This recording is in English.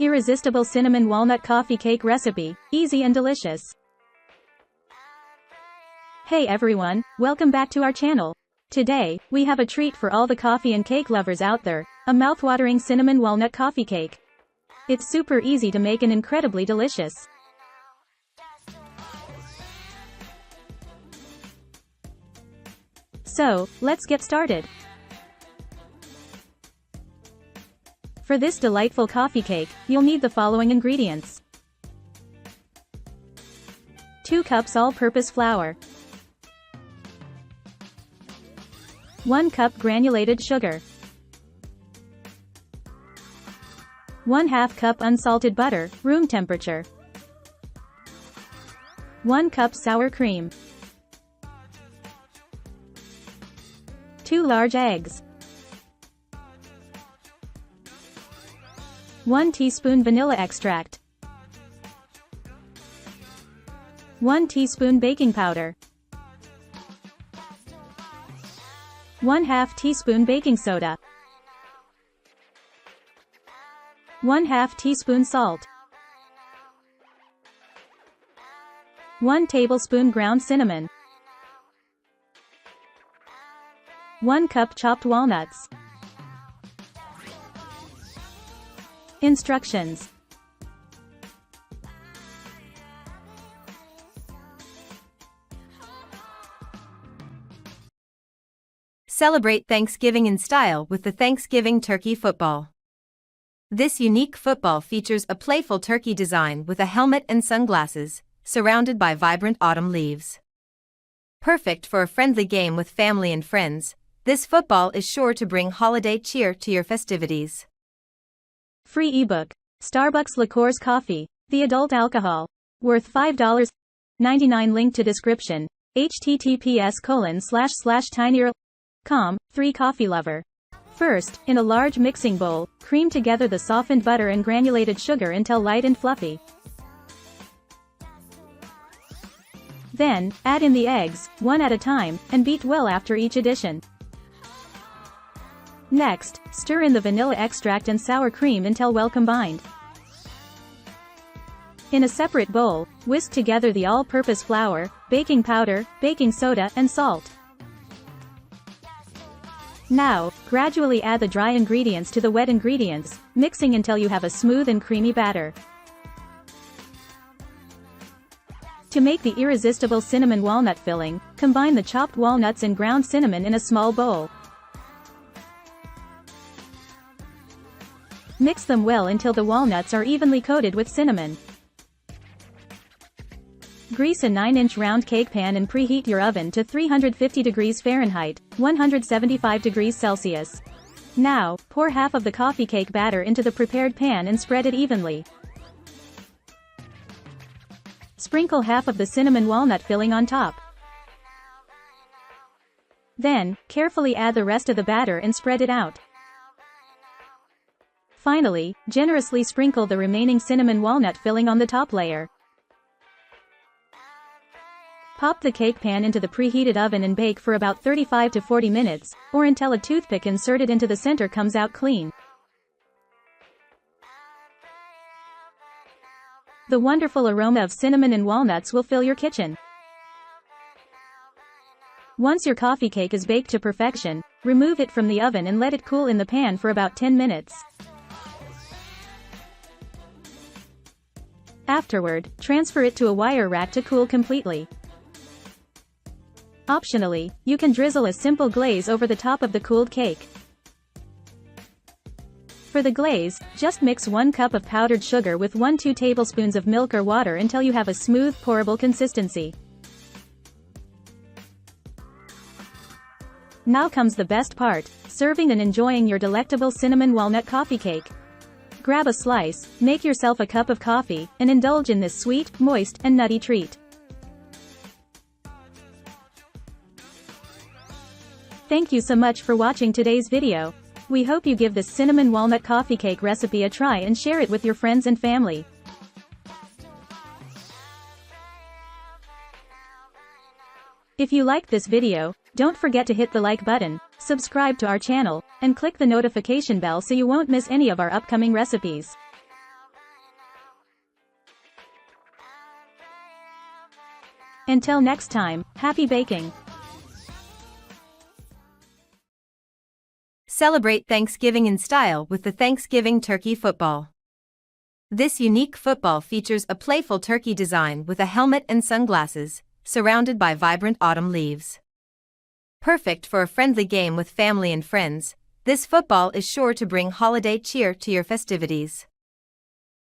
Irresistible Cinnamon Walnut Coffee Cake Recipe, easy and delicious. Hey everyone, welcome back to our channel. Today, we have a treat for all the coffee and cake lovers out there, a mouthwatering cinnamon walnut coffee cake. It's super easy to make and incredibly delicious. So, let's get started. For this delightful coffee cake, you'll need the following ingredients. 2 cups all-purpose flour. 1 cup granulated sugar. 1/2 cup unsalted butter, room temperature. 1 cup sour cream. 2 large eggs. 1 teaspoon vanilla extract. 1 teaspoon baking powder. 1/2 teaspoon baking soda. 1/2 teaspoon salt. 1 tablespoon ground cinnamon. 1 cup chopped walnuts. Instructions. Celebrate Thanksgiving in style with the Thanksgiving turkey football. This unique football features a playful turkey design with a helmet and sunglasses, surrounded by vibrant autumn leaves. Perfect for a friendly game with family and friends, this football is sure to bring holiday cheer to your festivities. Free ebook. Starbucks Liqueurs Coffee, the adult alcohol. Worth $5.99. Link to description. https://tinyurl.com. 3 coffee lover. First, in a large mixing bowl, cream together the softened butter and granulated sugar until light and fluffy. Then, add in the eggs, one at a time, and beat well after each addition. Next, stir in the vanilla extract and sour cream until well combined. In a separate bowl, whisk together the all-purpose flour, baking powder, baking soda, and salt. Now, gradually add the dry ingredients to the wet ingredients, mixing until you have a smooth and creamy batter. To make the irresistible cinnamon walnut filling, combine the chopped walnuts and ground cinnamon in a small bowl. Mix them well until the walnuts are evenly coated with cinnamon. Grease a 9-inch round cake pan and preheat your oven to 350 degrees Fahrenheit, 175 degrees Celsius. Now, pour half of the coffee cake batter into the prepared pan and spread it evenly. Sprinkle half of the cinnamon walnut filling on top. Then, carefully add the rest of the batter and spread it out. Finally, generously sprinkle the remaining cinnamon walnut filling on the top layer. Pop the cake pan into the preheated oven and bake for about 35 to 40 minutes, or until a toothpick inserted into the center comes out clean. The wonderful aroma of cinnamon and walnuts will fill your kitchen. Once your coffee cake is baked to perfection, remove it from the oven and let it cool in the pan for about 10 minutes. Afterward, transfer it to a wire rack to cool completely. Optionally, you can drizzle a simple glaze over the top of the cooled cake. For the glaze, just mix 1 cup of powdered sugar with 1-2 tablespoons of milk or water until you have a smooth, pourable consistency. Now comes the best part, serving and enjoying your delectable cinnamon walnut coffee cake. Grab a slice, make yourself a cup of coffee, and indulge in this sweet, moist, and nutty treat. Thank you so much for watching today's video. We hope you give this cinnamon walnut coffee cake recipe a try and share it with your friends and family. If you liked this video, don't forget to hit the like button, subscribe to our channel, and click the notification bell so you won't miss any of our upcoming recipes. Until next time, happy baking! Celebrate Thanksgiving in style with the Thanksgiving turkey football. This unique football features a playful turkey design with a helmet and sunglasses, surrounded by vibrant autumn leaves. Perfect for a friendly game with family and friends, this football is sure to bring holiday cheer to your festivities.